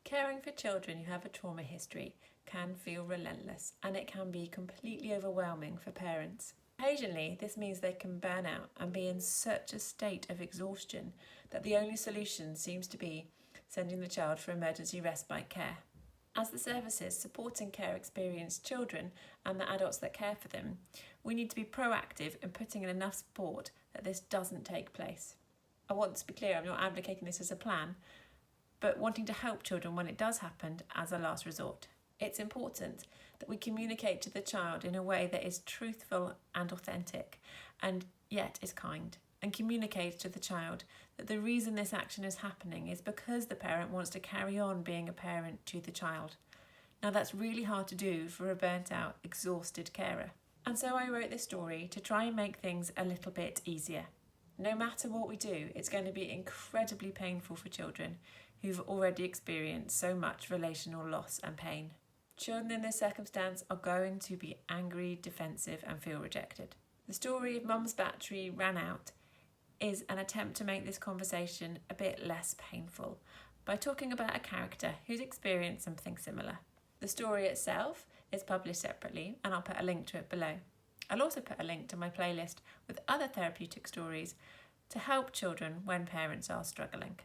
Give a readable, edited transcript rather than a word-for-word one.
Caring for children who have a trauma history can feel relentless, and it can be completely overwhelming for parents. Occasionally, this means they can burn out and be in such a state of exhaustion that the only solution seems to be sending the child for emergency respite care. As the services supporting care experienced children and the adults that care for them, we need to be proactive in putting in enough support that this doesn't take place. I want to be clear, I'm not advocating this as a plan, but wanting to help children when it does happen as a last resort. It's important that we communicate to the child in a way that is truthful and authentic, and yet is kind, and communicate to the child that the reason this action is happening is because the parent wants to carry on being a parent to the child. Now that's really hard to do for a burnt out, exhausted carer. And so I wrote this story to try and make things a little bit easier. No matter what we do, it's going to be incredibly painful for children who've already experienced so much relational loss and pain. Children in this circumstance are going to be angry, defensive, and feel rejected. The story of Mum's battery ran out is an attempt to make this conversation a bit less painful by talking about a character who's experienced something similar. The story itself is published separately, and I'll put a link to it below. I'll also put a link to my playlist with other therapeutic stories to help children when parents are struggling.